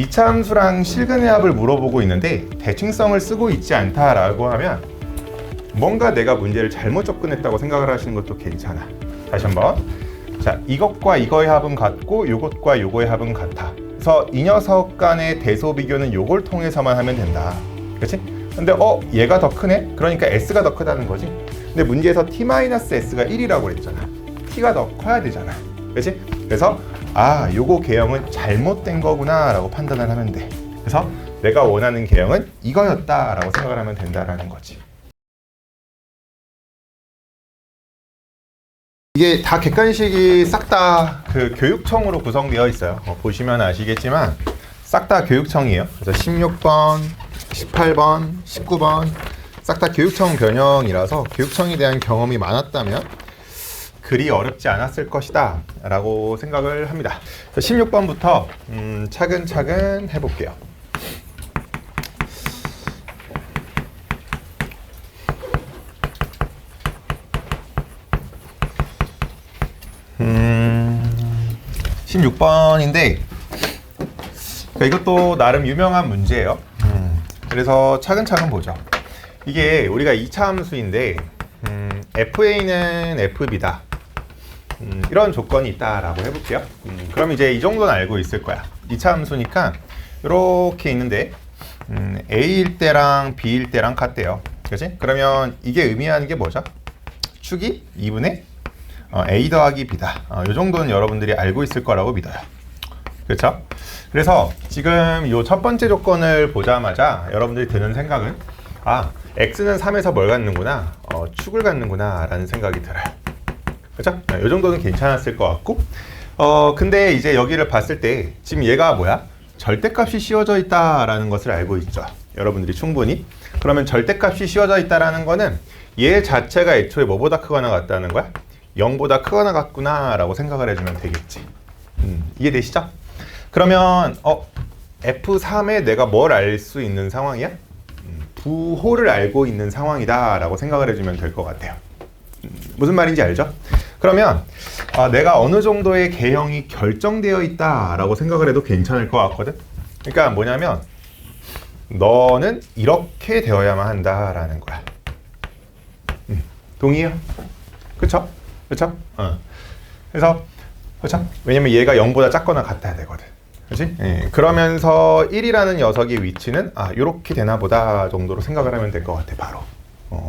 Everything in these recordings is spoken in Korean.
2차 함수랑 실근의 합을 물어보고 있는데 대칭성을 쓰고 있지 않다라고 하면 뭔가 내가 문제를 잘못 접근했다고 생각을 하시는 것도 괜찮아. 다시 한번. 자, 이것과 이거의 합은 같고 이것과 요거의 합은 같아. 그래서 이 녀석 간의 대소 비교는 요걸 통해서만 하면 된다. 그렇지? 근데 얘가 더 크네? 그러니까 S가 더 크다는 거지. 근데 문제에서 T-S가 1이라고 그랬잖아. T가 더 커야 되잖아. 그렇지? 그래서 요거 계형은 잘못된 거구나 라고 판단을 하면 돼. 그래서 내가 원하는 계형은 이거였다 라고 생각을 하면 된다라는 거지. 이게 다 객관식이 싹 다 그 교육청으로 구성되어 있어요. 보시면 아시겠지만 싹 다 교육청이에요. 그래서 16번, 18번, 19번 싹 다 교육청 변형이라서 교육청에 대한 경험이 많았다면 그리 어렵지 않았을 것이다 라고 생각을 합니다. 16번부터 차근차근 해볼게요. 음, 16번인데 이것도 나름 유명한 문제예요. 그래서 차근차근 보죠. 이게 우리가 2차 함수인데 FA는 FB다. 이런 조건이 있다라고 해볼게요. 그럼 이제 이 정도는 알고 있을 거야. 2차 함수니까 이렇게 있는데 A일 때랑 B일 때랑 같대요. 그렇지? 그러면 이게 의미하는 게 뭐죠? 축이 2분의 A 더하기 B다. 이 정도는 여러분들이 알고 있을 거라고 믿어요. 그렇죠? 그래서 지금 이 첫 번째 조건을 보자마자 여러분들이 드는 생각은 X는 3에서 뭘 갖는구나? 축을 갖는구나 라는 생각이 들어요. 그렇죠? 이 정도는 괜찮았을 것 같고 근데 이제 여기를 봤을 때 지금 얘가 뭐야? 절대값이 씌워져 있다라는 것을 알고 있죠. 여러분들이 충분히. 그러면 절대값이 씌워져 있다라는 거는 얘 자체가 애초에 뭐보다 크거나 같다는 거야? 0보다 크거나 같구나 라고 생각을 해주면 되겠지. 이해되시죠? 그러면 F3에 내가 뭘 알 수 있는 상황이야? 부호를 알고 있는 상황이다 라고 생각을 해주면 될 것 같아요. 무슨 말인지 알죠? 그러면 내가 어느 정도의 계형이 결정되어 있다 라고 생각을 해도 괜찮을 것 같거든. 그러니까 뭐냐면 너는 이렇게 되어야만 한다 라는 거야. 동의해요? 그쵸? 그쵸? 그래서 그쵸? 왜냐면 얘가 0보다 작거나 같아야 되거든. 그치? 그러면서 1이라는 녀석의 위치는 요렇게 되나 보다 정도로 생각을 하면 될 것 같아. 바로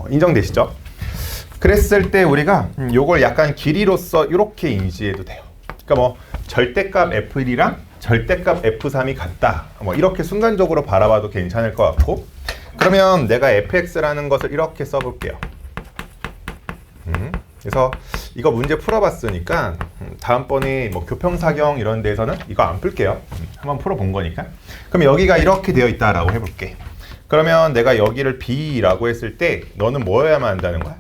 인정되시죠? 그랬을 때 우리가 요걸 약간 길이로서 이렇게 인지해도 돼요. 그러니까 뭐 절대값 F1이랑 절대값 F3이 같다. 뭐 이렇게 순간적으로 바라봐도 괜찮을 것 같고, 그러면 내가 fx라는 것을 이렇게 써볼게요. 그래서 이거 문제 풀어봤으니까 다음번에 뭐 교평사경 이런 데에서는 이거 안 풀게요. 한번 풀어본 거니까. 그럼 여기가 이렇게 되어 있다라고 해볼게. 그러면 내가 여기를 B라고 했을 때 너는 뭐여야만 한다는 거야?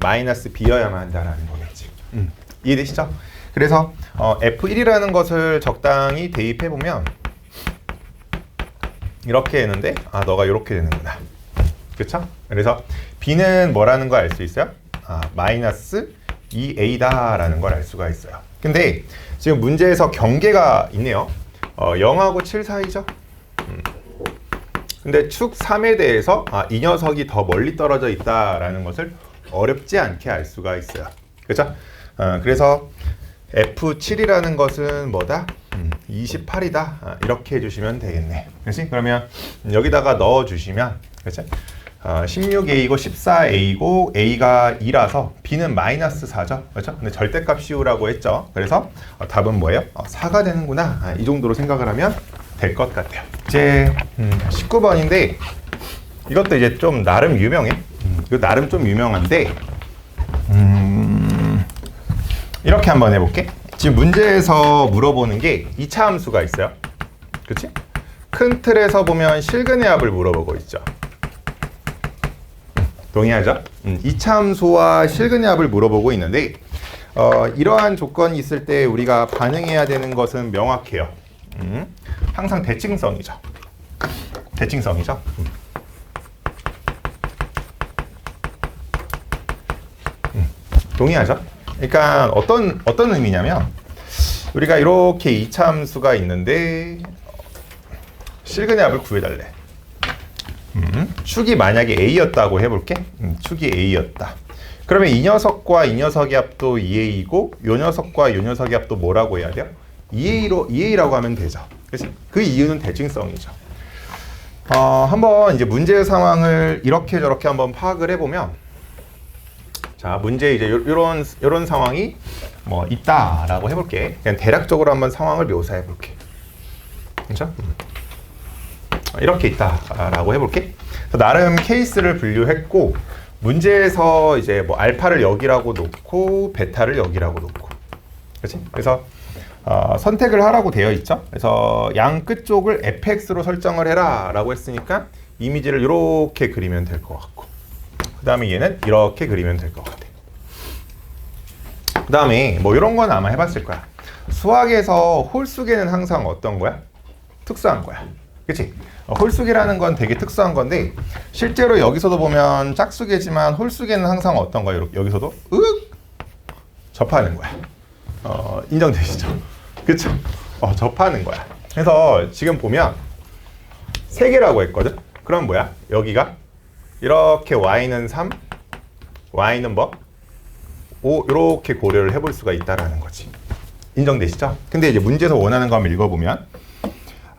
마이너스 B여야만 한다는 거겠지. 이해되시죠? 그래서 F1이라는 것을 적당히 대입해보면 이렇게 되는데 너가 이렇게 되는구나. 그쵸? 그래서 B는 뭐라는 걸 알 수 있어요? 마이너스 2A다 라는 걸 알 수가 있어요. 근데 지금 문제에서 경계가 있네요. 0하고 7 사이죠? 근데 축 3에 대해서 이 녀석이 더 멀리 떨어져 있다라는 것을 어렵지 않게 알 수가 있어요. 그렇죠? 그래서 F7이라는 것은 뭐다? 28이다. 이렇게 해주시면 되겠네. 그렇지? 그러면 여기다가 넣어주시면, 그렇죠? 16A고 14A고 A가 2라서 B는 마이너스 4죠. 그렇죠? 근데 절대값 씌우라고 했죠. 그래서 답은 뭐예요? 4가 되는구나. 이 정도로 생각을 하면 될 것 같아요. 이제 19번인데 이것도 이제 좀 나름 유명해. 이거 나름 좀 유명한데 이렇게 한번 해볼게. 지금 문제에서 물어보는 게 2차 함수가 있어요. 그렇지? 큰 틀에서 보면 실근의 합을 물어보고 있죠. 동의하죠? 2차 함수와 실근의 합을 물어보고 있는데 이러한 조건이 있을 때 우리가 반응해야 되는 것은 명확해요. 항상 대칭성이죠. 대칭성이죠. 동의하죠? 그러니까 어떤 의미냐면 우리가 이렇게 2차 함수가 있는데 실근의 합을 구해달래. 축이 만약에 A였다고 해볼게. 축이 A였다. 그러면 이 녀석과 이 녀석의 합도 2A이고 이 녀석과 이 녀석의 합도 뭐라고 해야 돼요? 2A라고 하면 되죠. 그치? 그 이유는 대칭성이죠. 한번 이제 문제의 상황을 이렇게 저렇게 한번 파악을 해보면, 자, 문제 이제 요런 상황이 뭐 있다라고 해볼게. 그냥 대략적으로 한번 상황을 묘사해 볼게. 그렇죠? 이렇게 있다라고 해볼게. 나름 케이스를 분류했고, 문제에서 이제 뭐 알파를 여기라고 놓고 베타를 여기라고 놓고, 그렇지? 그래서 선택을 하라고 되어 있죠. 그래서 양 끝쪽을 fx로 설정을 해라라고 했으니까 이미지를 이렇게 그리면 될 것 같고, 그 다음에 얘는 이렇게 그리면 될 것 같아. 그 다음에 뭐 이런 건 아마 해봤을 거야. 수학에서 홀수계는 항상 어떤 거야? 특수한 거야. 그치? 홀수계라는 건 되게 특수한 건데, 실제로 여기서도 보면 짝수계지만 홀수계는 항상 어떤 거야? 여기서도 접하는 거야. 인정되시죠? 그쵸? 접하는 거야. 그래서 지금 보면 3개라고 했거든? 그럼 뭐야? 여기가 이렇게 y는 3, y는 뭐? 5 이렇게 고려를 해볼 수가 있다라는 거지. 인정되시죠? 근데 이제 문제에서 원하는 거 한번 읽어보면,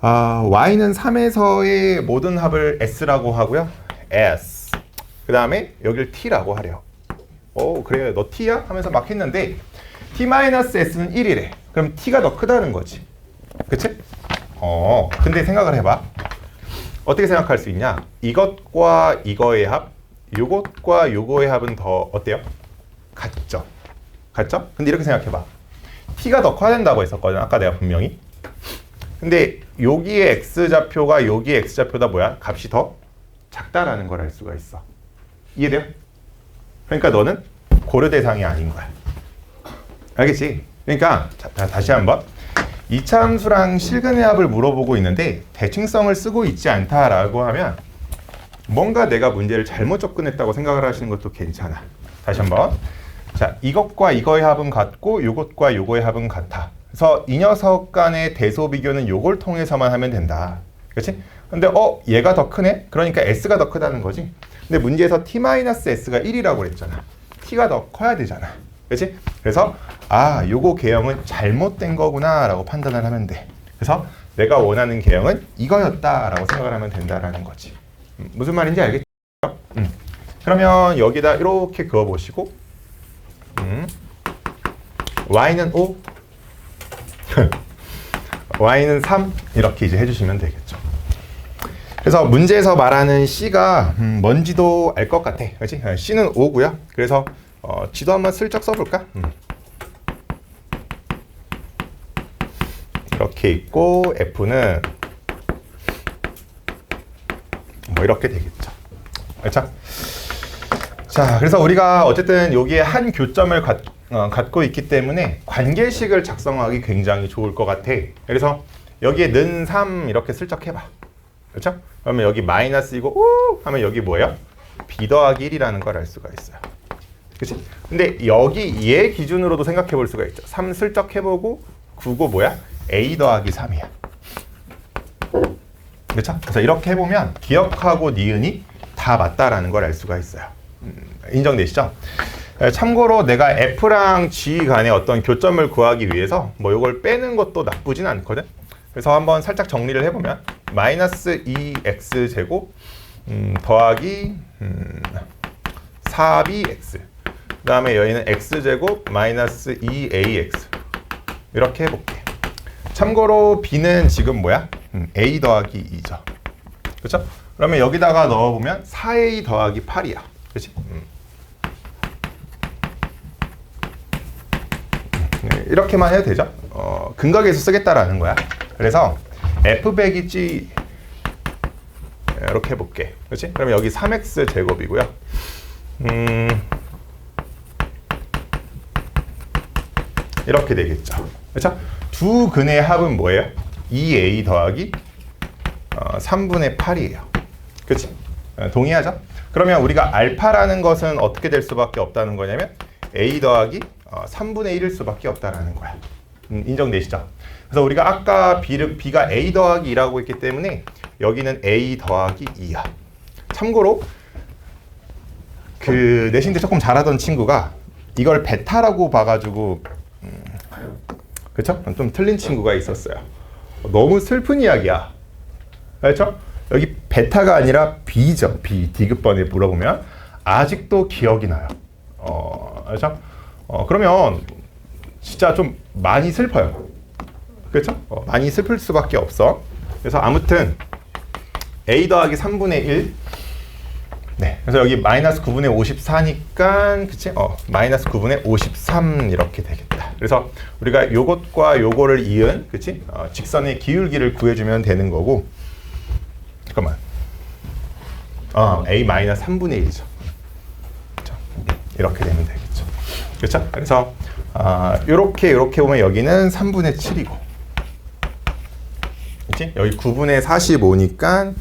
y는 3에서의 모든 합을 s라고 하고요. s. 그 다음에 여기를 t라고 하래요. 그래, 너 t야? 하면서 막 했는데 t-s는 1이래. 그럼 t가 더 크다는 거지. 그치? 근데 생각을 해봐. 어떻게 생각할 수 있냐? 이것과 이거의 합, 요것과 요거의 합은 더 어때요? 같죠? 같죠? 근데 이렇게 생각해봐. t가 더 커야 된다고 했었거든, 아까 내가 분명히. 근데 여기의 x좌표가 여기의 x좌표다 뭐야? 값이 더 작다라는 걸 알 수가 있어. 이해돼요? 그러니까 너는 고려 대상이 아닌 거야. 알겠지? 그러니까 다시 한번, 이차함수랑 실근의 합을 물어보고 있는데 대칭성을 쓰고 있지 않다라고 하면 뭔가 내가 문제를 잘못 접근했다고 생각을 하시는 것도 괜찮아. 다시 한번. 자, 이것과 이거의 합은 같고 요것과 요거의 합은 같아. 그래서 이 녀석 간의 대소 비교는 요걸 통해서만 하면 된다. 그렇지? 근데 얘가 더 크네? 그러니까 s가 더 크다는 거지. 근데 문제에서 t-s가 1이라고 그랬잖아. t가 더 커야 되잖아. 그렇지? 그래서 요거 개형은 잘못된 거구나 라고 판단을 하면 돼. 그래서 내가 원하는 개형은 이거였다라고 생각을 하면 된다라는 거지. 무슨 말인지 알겠죠? 그러면 여기다 이렇게 그어보시고, y는 5, y는 3 이렇게 이제 해주시면 되겠죠. 그래서 문제에서 말하는 c가 뭔지도 알 것 같아. 그렇지? c는 5고요. 그래서 지도 한번 슬쩍 써볼까? 이렇게 있고 f는 뭐 이렇게 되겠죠. 그렇죠? 자, 그래서 우리가 어쨌든 여기에 한 교점을 갖고 있기 때문에 관계식을 작성하기 굉장히 좋을 것 같아. 그래서 여기에 는 3 이렇게 슬쩍 해봐. 그렇죠? 그러면 여기 마이너스이고 하면 여기 뭐예요? b 더하기 1이라는 걸 알 수가 있어요. 그치? 근데 여기 얘 기준으로도 생각해 볼 수가 있죠. 3 슬쩍 해보고 9고 뭐야? a 더하기 3이야. 그렇죠? 그래서 이렇게 해보면 기억하고 니은이 다 맞다라는 걸 알 수가 있어요. 인정되시죠? 참고로 내가 F랑 G 간의 어떤 교점을 구하기 위해서 뭐 이걸 빼는 것도 나쁘진 않거든. 그래서 한번 살짝 정리를 해보면 마이너스 2x 제곱 더하기 4bx, 그 다음에 여기는 x 제곱 마이너스 2ax 이렇게 해볼게. 참고로 b는 지금 뭐야? a 더하기 2죠. 그렇죠? 그러면 여기다가 넣어보면 4a 더하기 8이야. 그렇지? 이렇게만 해도 되죠. 근각에서 쓰겠다라는 거야. 그래서 f 빼기 g 이렇게 해볼게. 그렇지? 그러면 여기 3x 제곱이고요. 이렇게 되겠죠. 그렇죠? 두 근의 합은 뭐예요? 2a 더하기 3분의 8이에요. 그렇지? 동의하죠? 그러면 우리가 알파라는 것은 어떻게 될 수밖에 없다는 거냐면 a 더하기 3분의 1일 수밖에 없다라는 거야. 인정되시죠? 그래서 우리가 아까 b가 a 더하기 2라고 했기 때문에 여기는 A 더하기 2야. 참고로 그 내신대 조금 잘하던 친구가 이걸 베타라고 봐가지고 그쵸? 좀 틀린 친구가 있었어요. 너무 슬픈 이야기야. 그렇죠? 여기 베타가 아니라 B죠. B. 디귿번에 물어보면 아직도 기억이 나요. 그렇죠? 그러면 진짜 좀 많이 슬퍼요. 그렇죠? 많이 슬플 수밖에 없어. 그래서 아무튼 A 더하기 3분의 1. 네. 그래서 여기 마이너스 9분의 54니까 그치? 마이너스 9분의 53 이렇게 되겠다. 그래서 우리가 요것과 요거를 이은 그치? 직선의 기울기를 구해주면 되는 거고. 잠깐만. A 마이너스 3분의 1이죠. 그렇죠? 이렇게 되면 되겠죠. 그렇죠? 그래서 요렇게 보면 여기는 3분의 7이고. 그치? 여기 9분의 45니까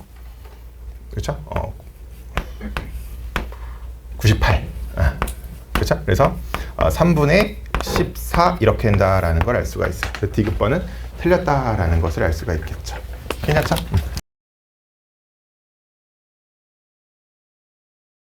그렇죠? 98. 그렇죠? 그래서 3분의 14 이렇게 된다라는 걸 알 수가 있어요. 그 디귿번은 틀렸다라는 것을 알 수가 있겠죠. 괜찮죠?